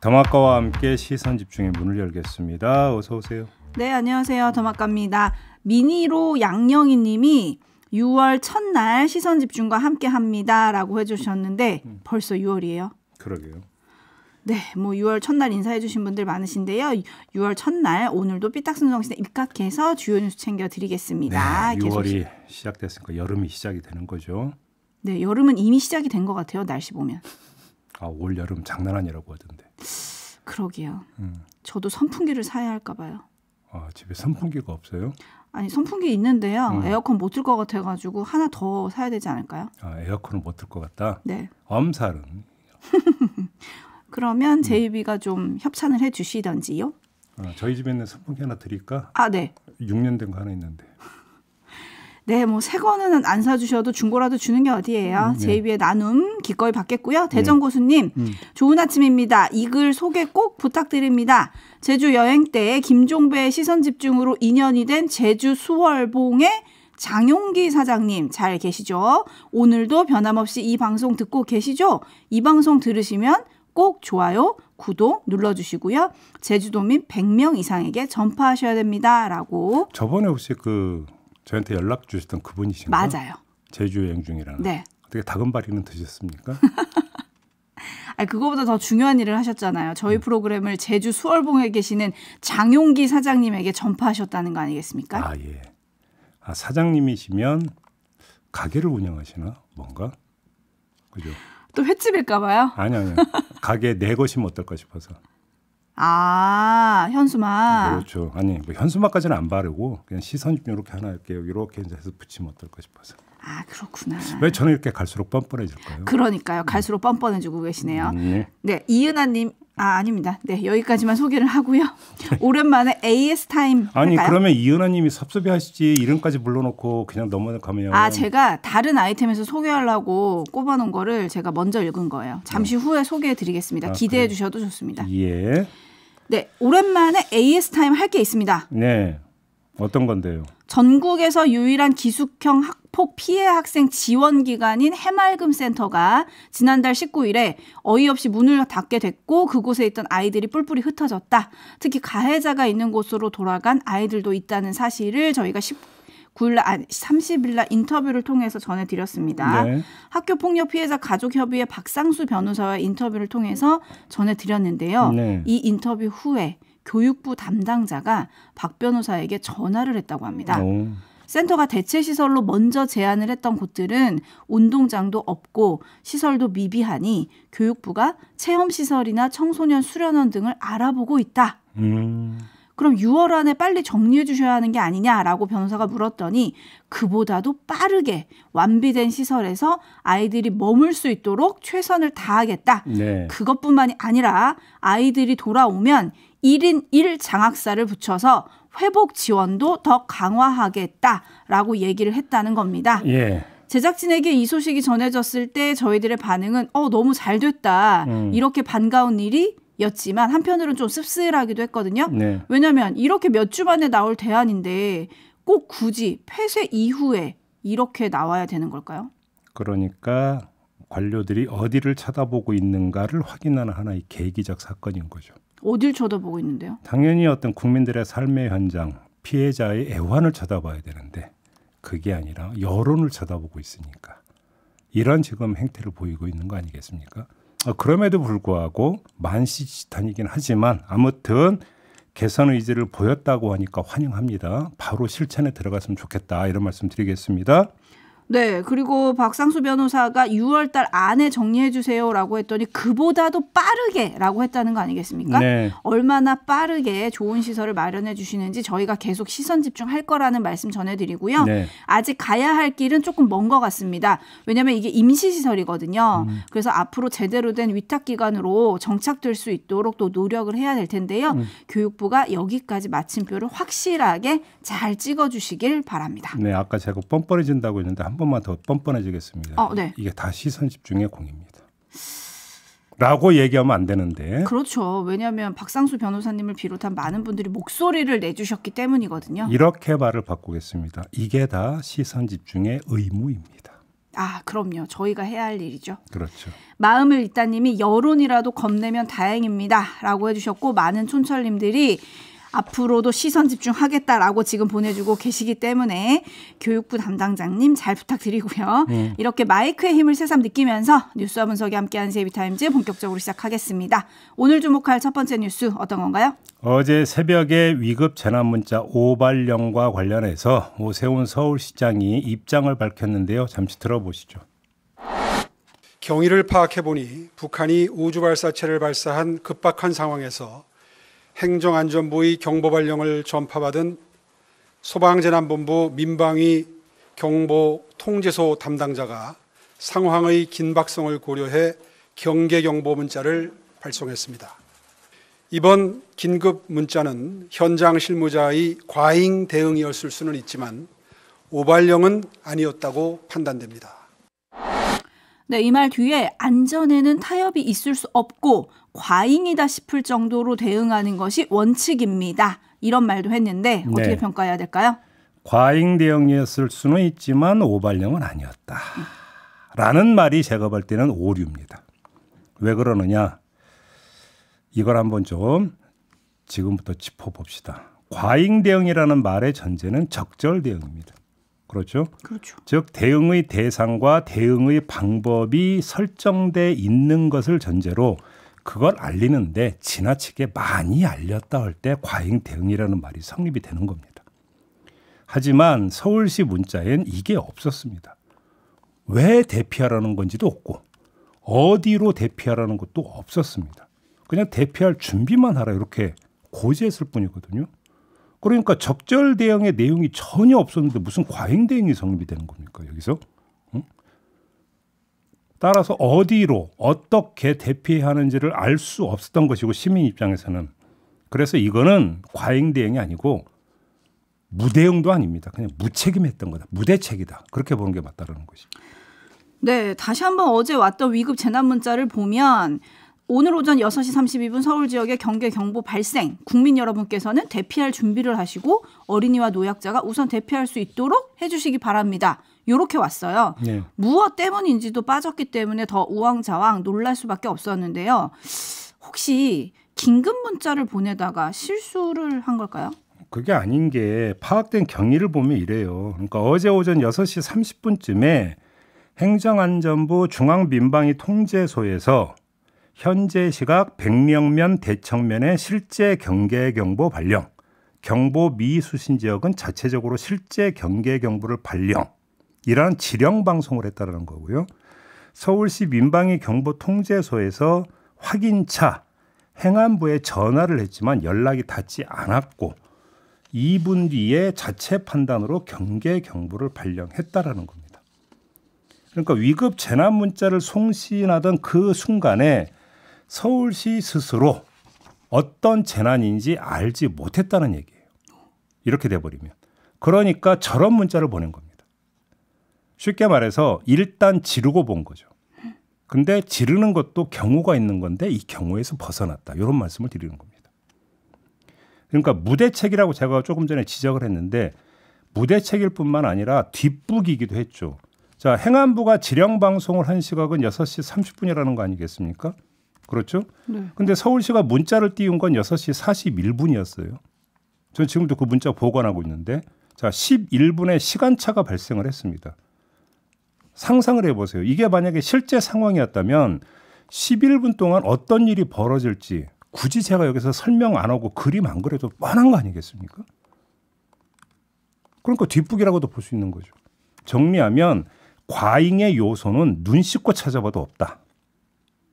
더마카와 함께 시선 집중의 문을 열겠습니다. 어서 오세요. 네, 안녕하세요. 더마카입니다. 미니로 양영희 님이 6월 첫날 시선 집중과 함께 합니다 라고 해주셨는데 벌써 6월이에요. 그러게요. 네, 뭐 6월 첫날 인사해 주신 분들 많으신데요. 6월 첫날 오늘도 삐딱선 정신에 입각해서 주요 뉴스 챙겨드리겠습니다. 네, 6월이 시작됐으니까 여름이 시작이 되는 거죠. 네, 여름은 이미 시작이 된 것 같아요. 날씨 보면. 아, 올 여름 장난 아니라고 하던데. 그러게요. 저도 선풍기를 사야 할까 봐요. 아, 집에 선풍기가 없어요? 아니, 선풍기 있는데요. 에어컨 못 틀 것 같아가지고 하나 더 사야 되지 않을까요? 아, 에어컨을 못 틀 것 같다? 네. 엄살은. 그러면 제이비가 좀 협찬을 해주시던지요. 저희 집에 있는 선풍기 하나 드릴까? 아, 네. 6년 된 거 하나 있는데. 네, 뭐 새 거는 안 사주셔도 중고라도 주는 게 어디예요. 네. 제이비의 나눔 기꺼이 받겠고요. 대전고수님, 좋은 아침입니다. 이 글 소개 꼭 부탁드립니다. 제주 여행 때 김종배의 시선 집중으로 인연이 된 제주 수월봉의 장용기 사장님 잘 계시죠? 오늘도 변함없이 이 방송 듣고 계시죠? 이 방송 들으시면 꼭 좋아요, 구독 눌러주시고요. 제주도민 100명 이상에게 전파하셔야 됩니다. 라고. 저번에 혹시 저한테 연락 주셨던 그분이신가요? 맞아요. 제주 여행 중이라는. 네. 어떻게 다금바리는 드셨습니까? 아니, 그거보다 더 중요한 일을 하셨잖아요. 저희 프로그램을 제주 수월봉에 계시는 장용기 사장님에게 전파하셨다는 거 아니겠습니까? 아, 예. 아, 사장님이시면 가게를 운영하시나? 뭔가? 그죠? 또 횟집일까 봐요. 아니요. 가게 내 것이면 어떨까 싶어서. 아, 현수막. 그렇죠. 아니, 뭐 현수막까지는 안 바르고 그냥 시선 좀 이렇게 하나 이렇게 해서 붙이면 어떨까 싶어서. 아, 그렇구나. 왜 저는 이렇게 갈수록 뻔뻔해질까요? 그러니까요. 갈수록 뻔뻔해지고 계시네요. 네. 네, 이은하님. 아닙니다. 네, 여기까지만 소개를 하고요. 오랜만에 AS 타임 할까요? 아니, 그러면 이은하님이 섭섭해하시지 이름까지 불러놓고 그냥 넘어가면. 아, 제가 다른 아이템에서 소개하려고 꼽아놓은 거를 제가 먼저 읽은 거예요. 잠시 후에 소개해드리겠습니다. 기대해 주셔도 좋습니다. 예. 네, 오랜만에 AS 타임 할 게 있습니다. 네. 어떤 건데요? 전국에서 유일한 기숙형 학폭 피해 학생 지원 기관인 해맑음 센터가 지난달 19일에 어이없이 문을 닫게 됐고 그곳에 있던 아이들이 뿔뿔이 흩어졌다. 특히 가해자가 있는 곳으로 돌아간 아이들도 있다는 사실을 저희가 30일 날 인터뷰를 통해서 전해드렸습니다. 네. 학교폭력 피해자 가족협의회 박상수 변호사와 인터뷰를 통해서 전해드렸는데요. 네. 이 인터뷰 후에 교육부 담당자가 박 변호사에게 전화를 했다고 합니다. 센터가 대체 시설로 먼저 제안을 했던 곳들은 운동장도 없고 시설도 미비하니 교육부가 체험시설이나 청소년 수련원 등을 알아보고 있다. 그럼 6월 안에 빨리 정리해 주셔야 하는 게 아니냐라고 변호사가 물었더니 그보다도 빠르게 완비된 시설에서 아이들이 머물 수 있도록 최선을 다하겠다. 네. 그것뿐만이 아니라 아이들이 돌아오면 1인 1장학사를 붙여서 회복 지원도 더 강화하겠다라고 얘기를 했다는 겁니다. 예. 제작진에게 이 소식이 전해졌을 때 저희들의 반응은 너무 잘 됐다. 이렇게 반가운 일이 였지만 한편으로는 좀 씁쓸하기도 했거든요. 네. 왜냐하면 이렇게 몇 주 만에 나올 대안인데 꼭 굳이 폐쇄 이후에 이렇게 나와야 되는 걸까요? 그러니까 관료들이 어디를 쳐다보고 있는가를 확인하는 하나의 계기적 사건인 거죠. 어딜 쳐다보고 있는데요? 당연히 어떤 국민들의 삶의 현장, 피해자의 애환을 쳐다봐야 되는데 그게 아니라 여론을 쳐다보고 있으니까 이런 지금 행태를 보이고 있는 거 아니겠습니까? 그럼에도 불구하고 만시지탄이긴 하지만 아무튼 개선 의지를 보였다고 하니까 환영합니다. 바로 실천에 들어갔으면 좋겠다 이런 말씀 드리겠습니다. 네, 그리고 박상수 변호사가 6월 달 안에 정리해 주세요라고 했더니 그보다도 빠르게라고 했다는 거 아니겠습니까? 네. 얼마나 빠르게 좋은 시설을 마련해 주시는지 저희가 계속 시선 집중할 거라는 말씀 전해드리고요. 네. 아직 가야 할 길은 조금 먼 것 같습니다. 왜냐하면 이게 임시시설이거든요. 그래서 앞으로 제대로 된 위탁기관으로 정착될 수 있도록 또 노력을 해야 될 텐데요. 교육부가 여기까지 마침표를 확실하게 잘 찍어주시길 바랍니다. 네, 아까 제가 뻔뻔해진다고 했는데 한 번만 더 뻔뻔해지겠습니다. 네. 이게 다 시선 집중의 공입니다. 라고 얘기하면 안 되는데. 그렇죠. 왜냐하면 박상수 변호사님을 비롯한 많은 분들이 목소리를 내주셨기 때문이거든요. 이렇게 말을 바꾸겠습니다. 이게 다 시선 집중의 의무입니다. 아, 그럼요. 저희가 해야 할 일이죠. 그렇죠. 마음을 읽다님이 여론이라도 겁내면 다행입니다. 라고 해주셨고 많은 촌철님들이 앞으로도 시선 집중하겠다라고 지금 보내주고 계시기 때문에 교육부 담당자님 잘 부탁드리고요. 이렇게 마이크의 힘을 새삼 느끼면서 뉴스와 분석이 함께하는 세이비타임즈 본격적으로 시작하겠습니다. 오늘 주목할 첫 번째 뉴스 어떤 건가요? 어제 새벽에 위급 재난 문자 오발령과 관련해서 오세훈 서울시장이 입장을 밝혔는데요. 잠시 들어보시죠. 경위를 파악해보니 북한이 우주발사체를 발사한 급박한 상황에서 행정안전부의 경보발령을 전파받은 소방재난본부 민방위 경보통제소 담당자가 상황의 긴박성을 고려해 경계경보 문자를 발송했습니다. 이번 긴급 문자는 현장 실무자의 과잉 대응이었을 수는 있지만 오발령은 아니었다고 판단됩니다. 네, 이 말 뒤에 안전에는 타협이 있을 수 없고 과잉이다 싶을 정도로 대응하는 것이 원칙입니다. 이런 말도 했는데 어떻게 평가해야 될까요? 과잉 대응이었을 수는 있지만 오발령은 아니었다. 라는 말이 제가 볼 때는 오류입니다. 왜 그러느냐? 이걸 한번 좀 지금부터 짚어봅시다. 과잉 대응이라는 말의 전제는 적절 대응입니다. 그렇죠? 그렇죠. 즉 대응의 대상과 대응의 방법이 설정돼 있는 것을 전제로 그걸 알리는데 지나치게 많이 알렸다 할 때 과잉 대응이라는 말이 성립이 되는 겁니다. 하지만 서울시 문자엔 이게 없었습니다. 왜 대피하라는 건지도 없고 어디로 대피하라는 것도 없었습니다. 그냥 대피할 준비만 하라 이렇게 고지했을 뿐이거든요. 그러니까 적절 대응의 내용이 전혀 없었는데 무슨 과잉 대응이 성립이 되는 겁니까 여기서? 응? 따라서 어디로 어떻게 대피해야 하는지를 알 수 없었던 것이고 시민 입장에서는. 그래서 이거는 과잉 대응이 아니고 무대응도 아닙니다. 그냥 무책임했던 거다. 무대책이다. 그렇게 보는 게 맞다라는 것입니다. 네, 다시 한번 어제 왔던 위급 재난 문자를 보면 오늘 오전 6시 32분 서울 지역의 경계 경보 발생. 국민 여러분께서는 대피할 준비를 하시고 어린이와 노약자가 우선 대피할 수 있도록 해주시기 바랍니다. 이렇게 왔어요. 네. 무엇 때문인지도 빠졌기 때문에 더 우왕좌왕 놀랄 수밖에 없었는데요. 혹시 긴급 문자를 보내다가 실수를 한 걸까요? 그게 아닌 게 파악된 경위를 보면 이래요. 그러니까 어제 오전 6시 30분쯤에 행정안전부 중앙민방위통제소에서 현재 시각 백령면 대청면의 실제 경계 경보 발령, 경보 미수신 지역은 자체적으로 실제 경계 경보를 발령이라는 지령 방송을 했다는 거고요. 서울시 민방위 경보통제소에서 확인차 행안부에 전화를 했지만 연락이 닿지 않았고 2분 뒤에 자체 판단으로 경계 경보를 발령했다라는 겁니다. 그러니까 위급 재난 문자를 송신하던 그 순간에 서울시 스스로 어떤 재난인지 알지 못했다는 얘기예요. 이렇게 돼버리면. 그러니까 저런 문자를 보낸 겁니다. 쉽게 말해서 일단 지르고 본 거죠. 근데 지르는 것도 경우가 있는 건데 이 경우에서 벗어났다. 이런 말씀을 드리는 겁니다. 그러니까 무대책이라고 제가 조금 전에 지적을 했는데 무대책일 뿐만 아니라 뒷북이기도 했죠. 자, 행안부가 지령 방송을 한 시각은 6시 30분이라는 거 아니겠습니까? 그렇죠? 네. 근데 서울시가 문자를 띄운 건 6시 41분이었어요. 저는 지금도 그 문자 보관하고 있는데 자, 11분의 시간차가 발생을 했습니다. 상상을 해보세요. 이게 만약에 실제 상황이었다면 11분 동안 어떤 일이 벌어질지 굳이 제가 여기서 설명 안 하고 그림 안 그려도 뻔한 거 아니겠습니까? 그러니까 뒷북이라고도 볼 수 있는 거죠. 정리하면 과잉의 요소는 눈 씻고 찾아봐도 없다.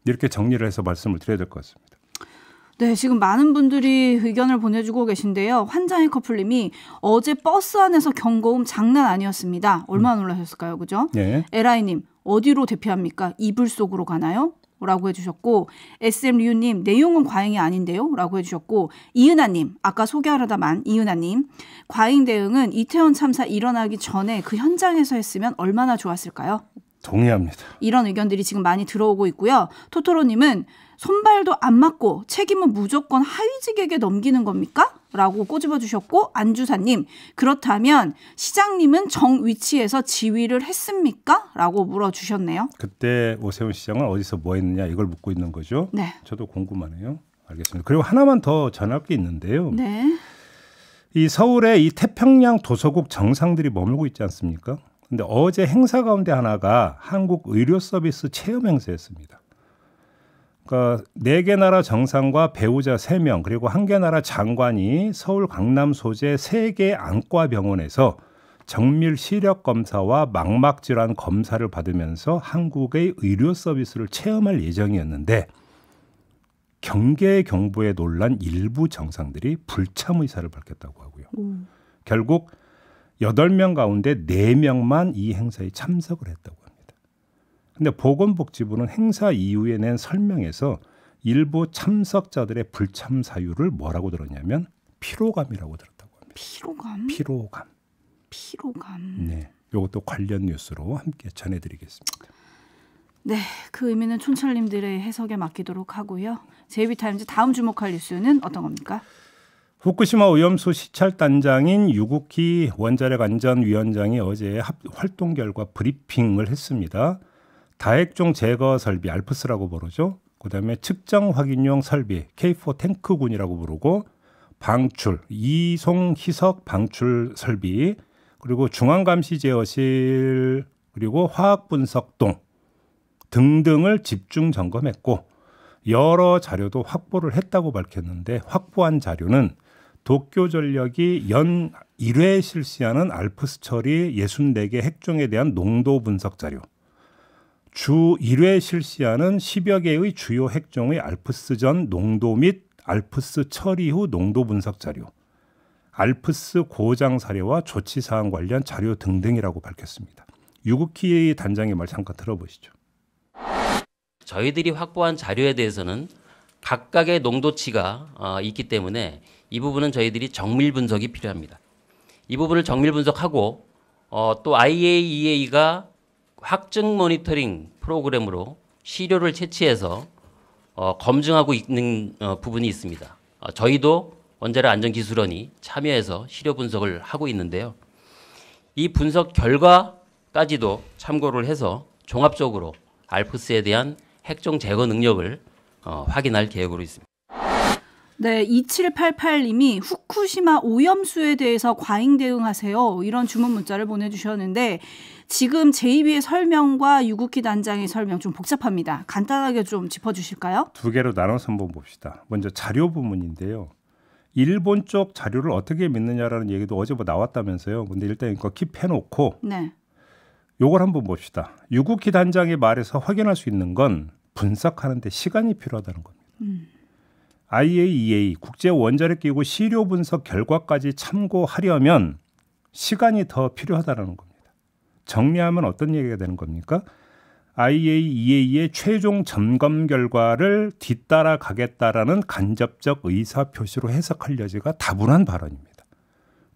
이렇게 정리를 해서 말씀을 드려야 될 것 같습니다. 네, 지금 많은 분들이 의견을 보내주고 계신데요. 환장의 커플님이 어제 버스 안에서 경고음 장난 아니었습니다. 얼마나 놀라셨을까요? 그죠? 네. 에라이님, 어디로 대피합니까? 이불 속으로 가나요? 라고 해주셨고, SM리우님, 내용은 과잉이 아닌데요? 라고 해주셨고, 이은하님, 아까 소개하려다만 이은하님, 과잉 대응은 이태원 참사 일어나기 전에 그 현장에서 했으면 얼마나 좋았을까요? 동의합니다. 이런 의견들이 지금 많이 들어오고 있고요. 토토로님은 손발도 안 맞고 책임은 무조건 하위직에게 넘기는 겁니까? 라고 꼬집어 주셨고, 안주사님, 그렇다면 시장님은 정 위치에서 지휘를 했습니까? 라고 물어주셨네요. 그때 오세훈 시장은 어디서 뭐 했느냐 이걸 묻고 있는 거죠. 네. 저도 궁금하네요. 알겠습니다. 그리고 하나만 더 전할 게 있는데요. 네. 이 서울에 이 태평양 도서국 정상들이 머물고 있지 않습니까? 근데 어제 행사 가운데 하나가 한국 의료 서비스 체험 행사였습니다. 그러니까 4개 나라 정상과 배우자 3명 그리고 1개 나라 장관이 서울 강남 소재 3개 안과병원에서 정밀 시력 검사와 망막 질환 검사를 받으면서 한국의 의료 서비스를 체험할 예정이었는데 경계 경보에 놀란 일부 정상들이 불참 의사를 밝혔다고 하고요. 결국 8명 가운데 4명만 이 행사에 참석을 했다고 합니다. 근데 보건복지부는 행사 이후에 낸 설명에서 일부 참석자들의 불참 사유를 뭐라고 들었냐면 피로감이라고 들었다고 합니다. 피로감. 네, 이것도 관련 뉴스로 함께 전해드리겠습니다. 네, 그 의미는 촌철님들의 해석에 맡기도록 하고요. JB타임즈 다음 주목할 뉴스는 어떤 겁니까? 후쿠시마 오염수 시찰단장인 유국희 원자력안전위원장이 어제 활동 결과 브리핑을 했습니다. 다핵종 제거 설비 알프스라고 부르죠. 그다음에 측정 확인용 설비 K4 탱크군이라고 부르고 방출 이송 희석 방출 설비 그리고 중앙감시 제어실 그리고 화학분석동 등등을 집중 점검했고 여러 자료도 확보를 했다고 밝혔는데 확보한 자료는 도쿄전력이 연 1회 실시하는 알프스 처리 64개 핵종에 대한 농도 분석 자료 주 1회 실시하는 10여 개의 주요 핵종의 알프스 전 농도 및 알프스 처리 후 농도 분석 자료, 알프스 고장 사례와 조치 사항 관련 자료 등등이라고 밝혔습니다. 유국희 단장의 말 잠깐 들어보시죠. 저희들이 확보한 자료에 대해서는 각각의 농도치가 있기 때문에 이 부분은 저희들이 정밀 분석이 필요합니다. 이 부분을 정밀 분석하고 또 IAEA가 확증 모니터링 프로그램으로 시료를 채취해서 검증하고 있는 부분이 있습니다. 저희도 원자력 안전기술원이 참여해서 시료 분석을 하고 있는데요. 이 분석 결과까지도 참고를 해서 종합적으로 알프스에 대한 핵종 제거 능력을 확인할 계획으로 있습니다. 네, 2788님이 후쿠시마 오염수에 대해서 과잉 대응하세요. 이런 주문 문자를 보내주셨는데 지금 JB의 설명과 유국희 단장의 설명 좀 복잡합니다. 간단하게 좀 짚어주실까요? 두 개로 나눠서 한번 봅시다. 먼저 자료 부분인데요. 일본 쪽 자료를 어떻게 믿느냐라는 얘기도 어제 뭐 나왔다면서요. 근데 일단 이거 킵해놓고 네. 요걸 한번 봅시다. 유국희 단장의 말에서 확인할 수 있는 건 분석하는 데 시간이 필요하다는 겁니다. IAEA 국제원자력기구 시료 분석 결과까지 참고하려면 시간이 더 필요하다는 겁니다. 정리하면 어떤 얘기가 되는 겁니까? IAEA의 최종 점검 결과를 뒤따라 가겠다라는 간접적 의사표시로 해석할 여지가 다분한 발언입니다.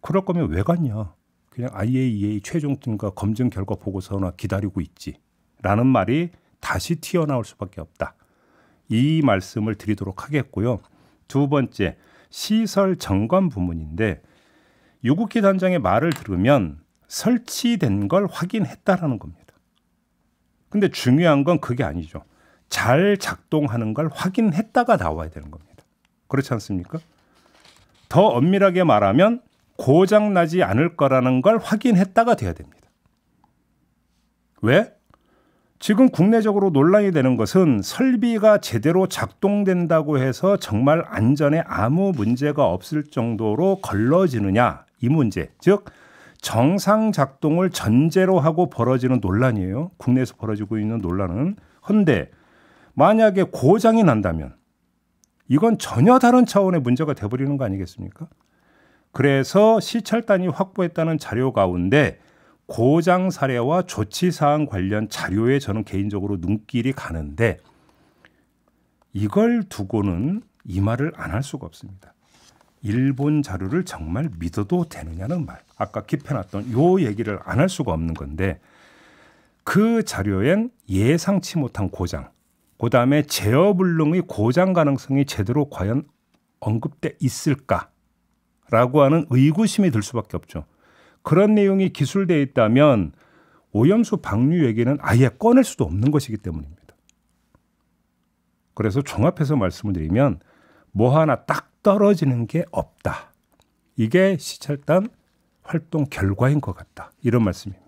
그럴 거면 왜 갔냐? 그냥 IAEA 최종 검증 결과 보고서나 기다리고 있지라는 말이 다시 튀어나올 수밖에 없다. 이 말씀을 드리도록 하겠고요. 두 번째, 시설 점검 부문인데 유국희 단장의 말을 들으면 설치된 걸 확인했다라는 겁니다. 근데 중요한 건 그게 아니죠. 잘 작동하는 걸 확인했다가 나와야 되는 겁니다. 그렇지 않습니까? 더 엄밀하게 말하면 고장 나지 않을 거라는 걸 확인했다가 돼야 됩니다. 왜? 지금 국내적으로 논란이 되는 것은 설비가 제대로 작동된다고 해서 정말 안전에 아무 문제가 없을 정도로 걸러지느냐 이 문제, 즉 정상 작동을 전제로 하고 벌어지는 논란이에요. 국내에서 벌어지고 있는 논란은. 그런데 만약에 고장이 난다면 이건 전혀 다른 차원의 문제가 돼버리는 거 아니겠습니까? 그래서 시찰단이 확보했다는 자료 가운데 고장 사례와 조치 사항 관련 자료에 저는 개인적으로 눈길이 가는데 이걸 두고는 이 말을 안 할 수가 없습니다. 일본 자료를 정말 믿어도 되느냐는 말. 아까 킵해놨던 요 얘기를 안 할 수가 없는 건데 그 자료엔 예상치 못한 고장, 그다음에 제어불능의 고장 가능성이 제대로 과연 언급돼 있을까라고 하는 의구심이 들 수밖에 없죠. 그런 내용이 기술되어 있다면 오염수 방류 얘기는 아예 꺼낼 수도 없는 것이기 때문입니다. 그래서 종합해서 말씀을 드리면 뭐 하나 딱 떨어지는 게 없다. 이게 시찰단 활동 결과인 것 같다. 이런 말씀입니다.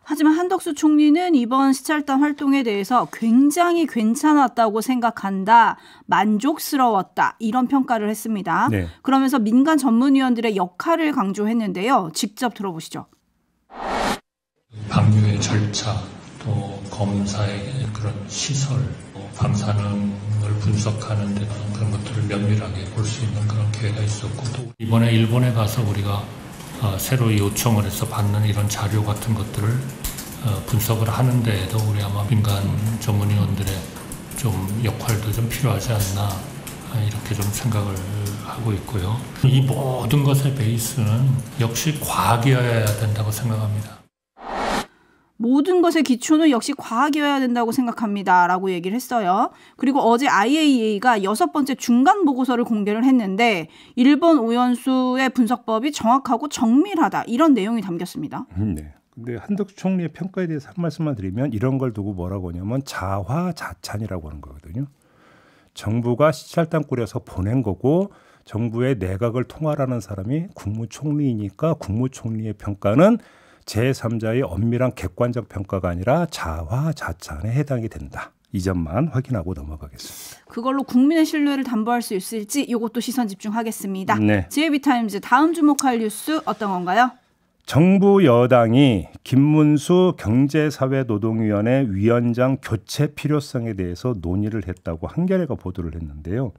하지만 한덕수 총리는 이번 시찰단 활동에 대해서 굉장히 괜찮았다고 생각한다. 만족스러웠다. 이런 평가를 했습니다. 네. 그러면서 민간 전문위원들의 역할을 강조했는데요. 직접 들어보시죠. 방류의 절차, 또 검사의 그런 시설, 방사능을 분석하는 데 그런 것들을 면밀하게 볼 수 있는 그런 기회가 있었고, 또 이번에 일본에 가서 우리가 새로 요청을 해서 받는 이런 자료 같은 것들을 분석을 하는 데에도 우리 아마 민간 전문위원들의 좀 역할도 좀 필요하지 않나 이렇게 좀 생각을 하고 있고요. 이 모든 것의 베이스는 역시 과학이어야 된다고 생각합니다. 모든 것의 기초는 역시 과학이어야 된다고 생각합니다. 라고 얘기를 했어요. 그리고 어제 IAEA가 6번째 중간 보고서를 공개를 했는데 일본 오염수의 분석법이 정확하고 정밀하다. 이런 내용이 담겼습니다. 네. 근데 한덕수 총리의 평가에 대해서 한 말씀만 드리면 이런 걸 두고 뭐라고 하냐면 자화자찬이라고 하는 거거든요. 정부가 시찰단 꾸려서 보낸 거고 정부의 내각을 통할하는 사람이 국무총리이니까 국무총리의 평가는 제3자의 엄밀한 객관적 평가가 아니라 자화자찬에 해당이 된다. 이 점만 확인하고 넘어가겠습니다. 그걸로 국민의 신뢰를 담보할 수 있을지 이것도 시선 집중하겠습니다. 네. JB타임즈 다음 주목할 뉴스 어떤 건가요? 정부 여당이 김문수 경제사회노동위원회 위원장 교체 필요성에 대해서 논의를 했다고 한겨레가 보도를 했는데요.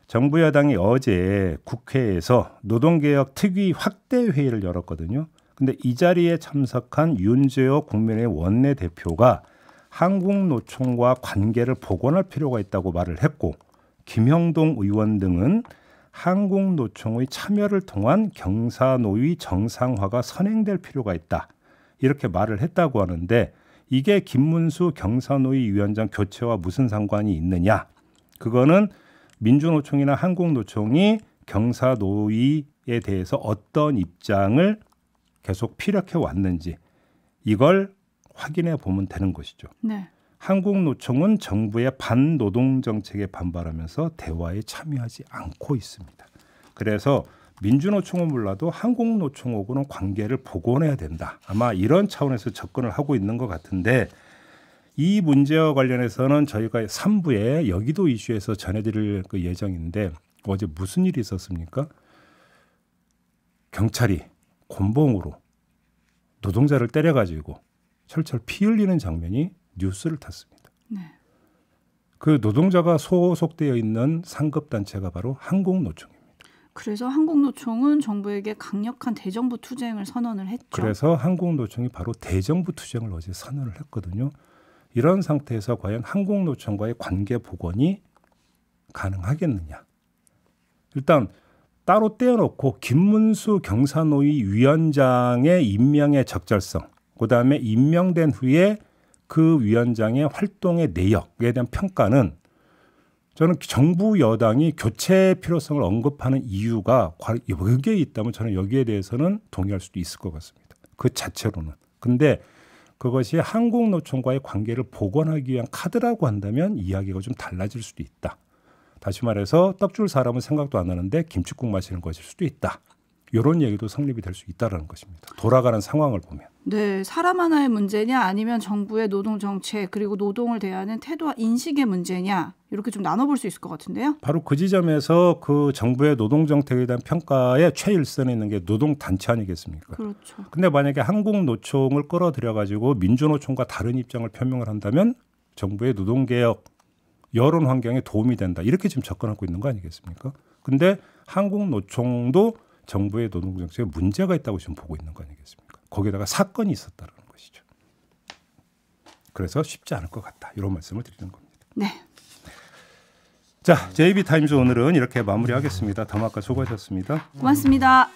정부 여당이 어제 국회에서 노동개혁 특위 확대 회의를 열었거든요. 근데 이 자리에 참석한 윤재호 국민의 원내대표가 한국노총과 관계를 복원할 필요가 있다고 말을 했고 김형동 의원 등은 한국노총의 참여를 통한 경사노위 정상화가 선행될 필요가 있다. 이렇게 말을 했다고 하는데 이게 김문수 경사노위 위원장 교체와 무슨 상관이 있느냐. 그거는 민주노총이나 한국노총이 경사노위에 대해서 어떤 입장을 계속 피력해 왔는지 이걸 확인해 보면 되는 것이죠. 네. 한국노총은 정부의 반노동 정책에 반발하면서 대화에 참여하지 않고 있습니다. 그래서 민주노총은 몰라도 한국노총하고는 관계를 복원해야 된다. 아마 이런 차원에서 접근을 하고 있는 것 같은데 이 문제와 관련해서는 저희가 3부에 여기도 이슈에서 전해드릴 그 예정인데 어제 무슨 일이 있었습니까? 경찰이 곤봉으로 노동자를 때려가지고 철철 피 흘리는 장면이 뉴스를 탔습니다. 네. 그 노동자가 소속되어 있는 상급단체가 바로 한국노총입니다. 그래서 한국노총은 정부에게 강력한 대정부 투쟁을 선언을 했죠. 그래서 한국노총이 바로 대정부 투쟁을 어제 선언을 했거든요. 이런 상태에서 과연 한국노총과의 관계 복원이 가능하겠느냐. 일단 따로 떼어놓고 김문수 경사노위 위원장의 임명의 적절성, 그다음에 임명된 후에 그 위원장의 활동의 내역에 대한 평가는 저는 정부 여당이 교체 필요성을 언급하는 이유가 여기에 있다면 저는 여기에 대해서는 동의할 수도 있을 것 같습니다. 그 자체로는. 근데 그것이 한국노총과의 관계를 복원하기 위한 카드라고 한다면 이야기가 좀 달라질 수도 있다. 다시 말해서 떡 줄 사람은 생각도 안 하는데 김칫국 마시는 것일 수도 있다. 이런 얘기도 성립이 될 수 있다는 것입니다. 돌아가는 상황을 보면. 네, 사람 하나의 문제냐 아니면 정부의 노동 정책 그리고 노동을 대하는 태도와 인식의 문제냐 이렇게 좀 나눠볼 수 있을 것 같은데요. 바로 그 지점에서 그 정부의 노동 정책에 대한 평가에 최일선에 있는 게 노동 단체 아니겠습니까? 그렇죠. 근데 만약에 한국노총을 끌어들여 가지고 민주노총과 다른 입장을 표명을 한다면 정부의 노동 개혁 여론 환경에 도움이 된다. 이렇게 지금 접근하고 있는 거 아니겠습니까? 근데 한국노총도 정부의 노동 정책에 문제가 있다고 지금 보고 있는 거 아니겠습니까? 거기다가 사건이 있었다는 것이죠. 그래서 쉽지 않을 것 같다. 이런 말씀을 드리는 겁니다. 네. 자, JB타임즈 오늘은 이렇게 마무리하겠습니다. 더마카 수고하셨습니다. 고맙습니다.